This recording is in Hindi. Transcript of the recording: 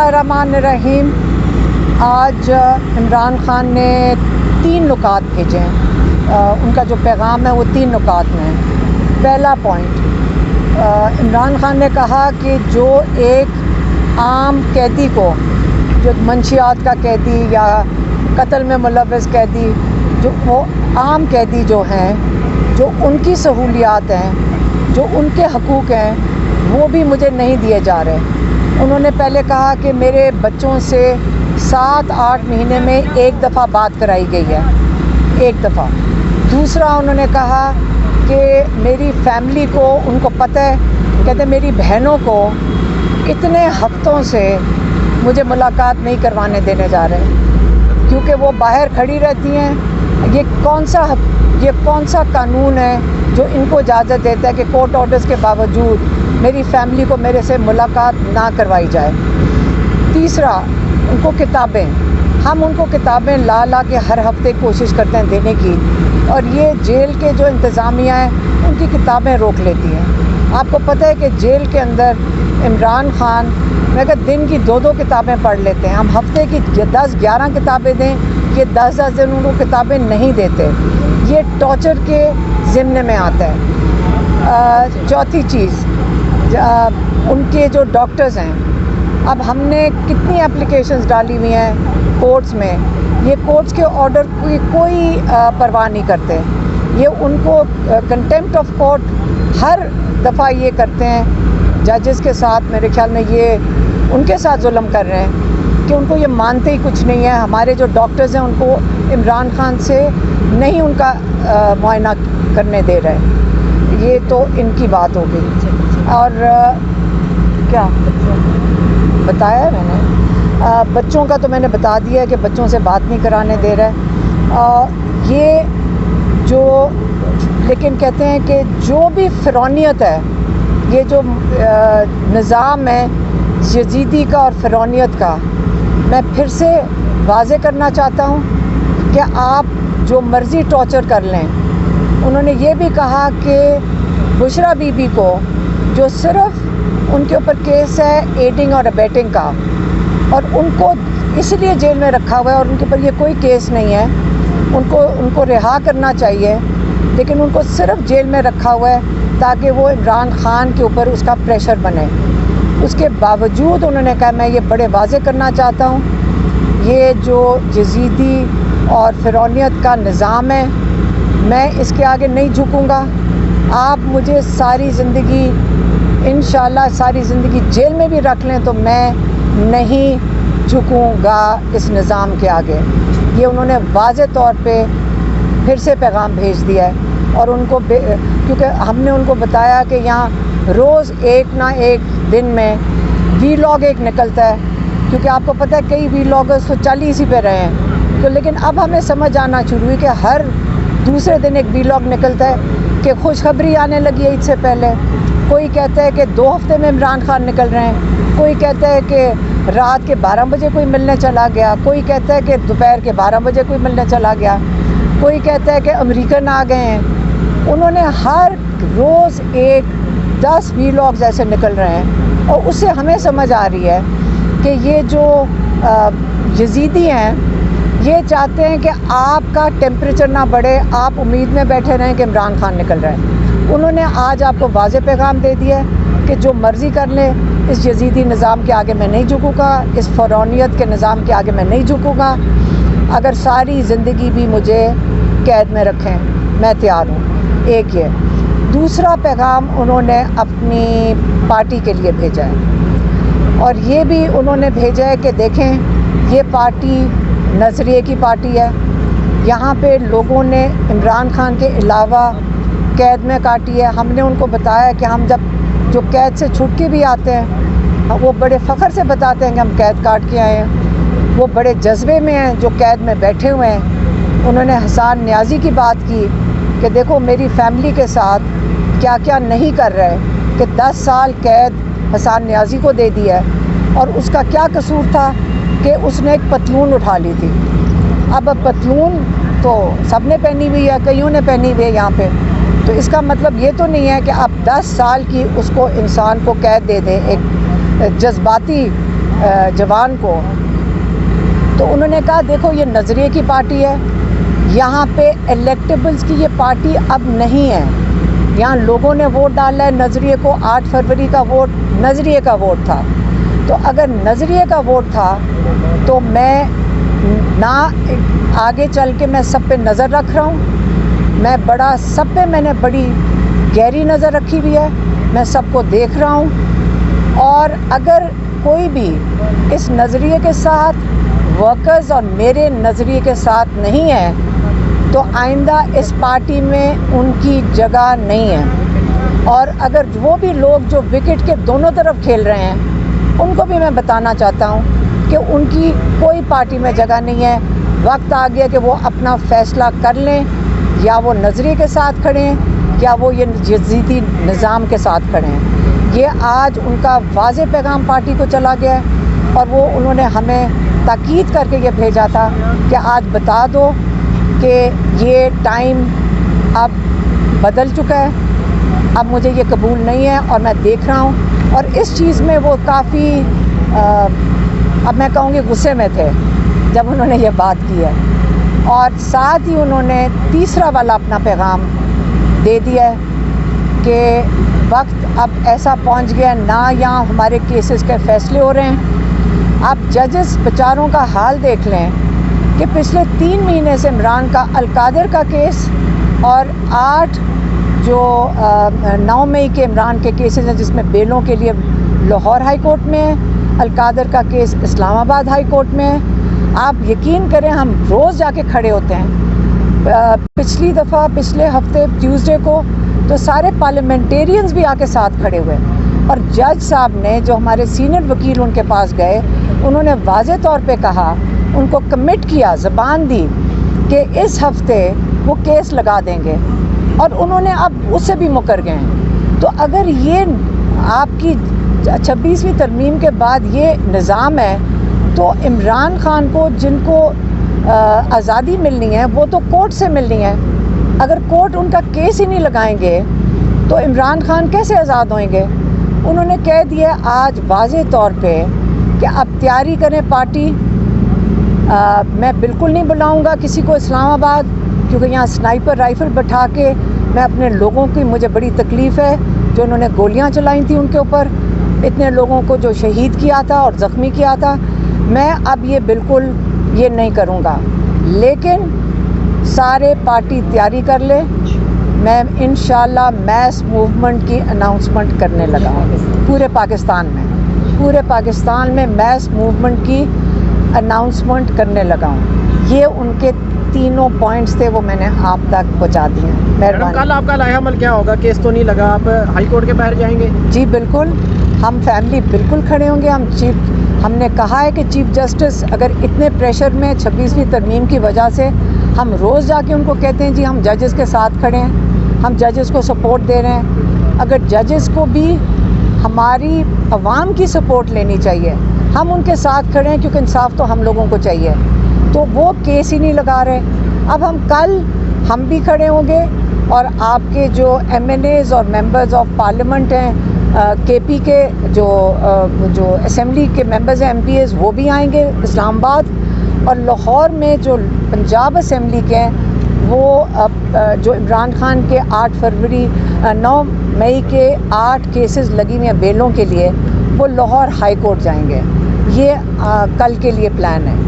बिस्मिल्लाहिर्रहमानिर्रहीम। आज इमरान खान ने 3 नुकात भेजे हैं। उनका जो पैगाम है वो 3 नुकात में है। पहला पॉइंट, इमरान खान ने कहा कि जो एक आम कैदी को, जो मंशियात का कैदी या कत्ल में मुलव्वस कैदी, जो वो आम कैदी जो हैं, जो उनकी सहूलियात हैं, जो उनके हकूक़ हैं, वो भी मुझे नहीं दिए जा रहे। उन्होंने पहले कहा कि मेरे बच्चों से 7-8 महीने में एक दफ़ा बात कराई गई है, एक दफ़ा। दूसरा, उन्होंने कहा कि मेरी फैमिली को, उनको पता है, कहते मेरी बहनों को इतने हफ्तों से मुझे मुलाकात नहीं करवाने देने जा रहे क्योंकि वो बाहर खड़ी रहती हैं। ये कौन सा कानून है जो इनको इजाज़त देता है कि कोर्ट ऑर्डर्स के बावजूद मेरी फैमिली को मेरे से मुलाकात ना करवाई जाए। तीसरा, उनको किताबें, हम उनको किताबें ला के हर हफ्ते कोशिश करते हैं देने की, और ये जेल के जो इंतज़ामिया हैं उनकी किताबें रोक लेती हैं। आपको पता है कि जेल के अंदर इमरान खान अगर दिन की 2-2 किताबें पढ़ लेते हैं। हम हफ्ते की 10-11 किताबें दें, ये 10-10 दिन उनको किताबें नहीं देते। ये टॉर्चर के ज़िम्मे में आता है। चौथी चीज़, उनके जो डॉक्टर्स हैं, अब हमने कितनी एप्लीकेशंस डाली हुई हैं कोर्ट्स में, ये कोर्ट्स के ऑर्डर की कोई परवाह नहीं करते। ये उनको कंटेम्प्ट ऑफ कोर्ट हर दफ़ा ये करते हैं जजेस के साथ। मेरे ख्याल में ये उनके साथ जुल्म कर रहे हैं कि उनको ये मानते ही कुछ नहीं है। हमारे जो डॉक्टर्स हैं उनको इमरान खान से नहीं उनका मुआयना करने दे रहे। ये तो इनकी बात हो गई। और क्या बताया है मैंने, बच्चों का तो मैंने बता दिया है कि बच्चों से बात नहीं कराने दे रहा है। ये जो, लेकिन कहते हैं कि जो भी फ़िरौनियत है, ये जो निज़ाम है यज़ीदी का और फ़िरौनियत का, मैं फिर से वाज़े करना चाहता हूँ कि आप जो मर्ज़ी टॉर्चर कर लें। उन्होंने ये भी कहा कि बुशरा बीबी को, जो सिर्फ़ उनके ऊपर केस है एडिंग और अबेटिंग का, और उनको इसलिए जेल में रखा हुआ है और उनके ऊपर ये कोई केस नहीं है, उनको रिहा करना चाहिए, लेकिन उनको सिर्फ़ जेल में रखा हुआ है ताकि वो इमरान खान के ऊपर उसका प्रेशर बने। उसके बावजूद उन्होंने कहा, मैं ये बड़े वाज़े करना चाहता हूँ, ये जो यज़ीदी और फ़िरौनियत का निज़ाम है, मैं इसके आगे नहीं झुकूँगा। आप मुझे सारी ज़िंदगी, इंशाल्लाह सारी ज़िंदगी जेल में भी रख लें तो मैं नहीं झुकूँगा इस निज़ाम के आगे। ये उन्होंने वाज़े तौर पे फिर से पैगाम भेज दिया है। और उनको क्योंकि हमने उनको बताया कि यहाँ रोज़ एक ना एक दिन में वीलॉग एक निकलता है, क्योंकि आपको पता है कई वीलॉगर्स तो चल ही इसी पे रहे हैं। तो लेकिन अब हमें समझ आना शुरू हुई कि हर दूसरे दिन एक वीलॉग निकलता है कि खुशखबरी आने लगी है। इससे पहले कोई कहता है कि 2 हफ्ते में इमरान खान निकल रहे हैं, कोई कहता है कि रात के 12 बजे कोई मिलने चला गया, कोई कहता है कि दोपहर के 12 बजे कोई मिलने चला गया, कोई कहता है कि अमेरिकन आ गए हैं। उन्होंने हर रोज़ 10 वीलॉग्स ऐसे निकल रहे हैं, और उससे हमें समझ आ रही है कि ये जो यज़ीदी हैं, ये चाहते हैं कि आपका टेम्परेचर ना बढ़े, आप उम्मीद में बैठे रहें कि इमरान खान निकल रहा है। उन्होंने आज आपको वाज़े पैगाम दे दिया है कि जो मर्ज़ी कर लें, इस यज़ीदी निज़ाम के आगे मैं नहीं झुकूँगा, इस फ़िरौनियत के निज़ाम के आगे मैं नहीं झुकूँगा। अगर सारी ज़िंदगी भी मुझे कैद में रखें, मैं तैयार हूँ। एक ये। दूसरा पैगाम उन्होंने अपनी पार्टी के लिए भेजा है, और ये भी उन्होंने भेजा है कि देखें, ये पार्टी नज़रिए की पार्टी है। यहाँ पे लोगों ने इमरान खान के अलावा कैद में काटी है। हमने उनको बताया कि हम जब जो कैद से छूट के भी आते हैं, वो बड़े फ़ख्र से बताते हैं कि हम कैद काट के आए हैं। वो बड़े जज्बे में हैं जो कैद में बैठे हुए हैं। उन्होंने हसन न्याज़ी की बात की कि देखो मेरी फैमिली के साथ क्या क्या नहीं कर रहे, कि 10 साल कैद हसन न्याज़ी को दे दिया है, और उसका क्या कसूर था कि उसने एक पतलून उठा ली थी। अब पतलून तो सबने पहनी हुई है, कईयों ने पहनी हुई है यहाँ पे, तो इसका मतलब ये तो नहीं है कि आप 10 साल की उसको इंसान को कैद दे दें एक जज्बाती जवान को, तो उन्होंने कहा देखो ये नज़रिए की पार्टी है, यहाँ पे इलेक्टेबल्स की ये पार्टी अब नहीं है, यहाँ लोगों ने वोट डाला है नज़रिए को। 8 फरवरी का वोट नज़रिए का वोट था, तो अगर नज़रिए का वोट था तो मैं ना आगे चल के मैं सब पे नज़र रख रहा हूँ, मैं बड़ा सब पे मैंने बड़ी गहरी नज़र रखी हुई है, मैं सबको देख रहा हूँ। और अगर कोई भी इस नज़रिए के साथ वर्कर्स और मेरे नज़रिए के साथ नहीं है तो आइंदा इस पार्टी में उनकी जगह नहीं है। और अगर वो भी लोग जो विकेट के दोनों तरफ खेल रहे हैं उनको भी मैं बताना चाहता हूँ कि उनकी कोई पार्टी में जगह नहीं है। वक्त आ गया कि वो अपना फ़ैसला कर लें, या वो नज़रिए के साथ खड़े हैं या वो ये यज़ीदी निज़ाम के साथ खड़े हैं। ये आज उनका वाज़े पैगाम पार्टी को चला गया है और वो उन्होंने हमें ताकीद करके ये भेजा था कि आज बता दो कि ये टाइम अब बदल चुका है, अब मुझे ये कबूल नहीं है और मैं देख रहा हूँ। और इस चीज़ में वो काफ़ी अब मैं कहूँगी गुस्से में थे जब उन्होंने ये बात की है। और साथ ही उन्होंने तीसरा वाला अपना पैगाम दे दिया है कि वक्त अब ऐसा पहुँच गया ना, यहाँ हमारे केसेस के फ़ैसले हो रहे हैं। आप जजेस बेचारों का हाल देख लें कि पिछले 3 महीने से इमरान का अलकादर का केस और 8 जो 9 मई के इमरान के केसेस हैं जिसमें बेलों के लिए लाहौर हाई कोर्ट में है, अलकादर का केस इस्लामाबाद हाई कोर्ट में है। आप यकीन करें हम रोज़ जाके खड़े होते हैं। पिछली दफ़ा पिछले हफ्ते ट्यूसडे को तो सारे पार्लियामेंटेरियंस भी आके साथ खड़े हुए और जज साहब ने जो हमारे सीनियर वकील उनके पास गए, उन्होंने वाज़े तौर पे कहा, उनको कमिट किया, ज़बान दी कि इस हफ्ते वो केस लगा देंगे और उन्होंने अब उससे भी मुकर गए हैं। तो अगर ये आपकी 26वीं तरमीम के बाद ये निज़ाम है तो इमरान खान को जिनको आज़ादी मिलनी है वो तो कोर्ट से मिलनी है। अगर कोर्ट उनका केस ही नहीं लगाएंगे तो इमरान खान कैसे आज़ाद होंगे। उन्होंने कह दिया आज वाज़े तौर पे कि अब तैयारी करें पार्टी। मैं बिल्कुल नहीं बुलाऊंगा किसी को इस्लामाबाद, क्योंकि यहाँ स्नाइपर राइफ़ल बैठा के मैं अपने लोगों की, मुझे बड़ी तकलीफ़ है जो उन्होंने गोलियां चलाई थी उनके ऊपर, इतने लोगों को जो शहीद किया था और ज़ख्मी किया था। मैं अब ये बिल्कुल ये नहीं करूँगा, लेकिन सारे पार्टी तैयारी कर ले। मैं इंशाल्लाह मैस मूवमेंट की अनाउंसमेंट करने लगा हूँ पूरे पाकिस्तान में मैस मूवमेंट की अनाउंसमेंट करने लगा हूँ। ये उनके तीनों पॉइंट्स थे, वो मैंने आप तक पहुँचा दिए। मैडम कल आपका लाहेअमल क्या होगा? केस तो नहीं लगा, आप हाई कोर्ट के बाहर जाएंगे? जी बिल्कुल, हम फैमिली बिल्कुल खड़े होंगे। हमने कहा है कि चीफ जस्टिस अगर इतने प्रेशर में 26वीं तरमीम की वजह से, हम रोज़ जाके उनको कहते हैं जी हम जजेस के साथ खड़े हैं, हम जजेस को सपोर्ट दे रहे हैं। अगर जजेस को भी हमारी आवाम की सपोर्ट लेनी चाहिए, हम उनके साथ खड़े हैं क्योंकि इंसाफ तो हम लोगों को चाहिए। तो वो केस ही नहीं लगा रहे। अब हम भी खड़े होंगे और आपके जो MNAs और मेंबर्स ऑफ पार्लियामेंट हैं, KP के जो असेंबली के मेंबर्स हैं, MPs, वो भी आएंगे इस्लामाबाद। और लाहौर में जो पंजाब असेंबली के हैं वो जो इमरान खान के 9 मई के 8 केसेस लगी हुई हैं बेलों के लिए, वो लाहौर हाई कोर्ट जाएंगे। ये कल के लिए प्लान है।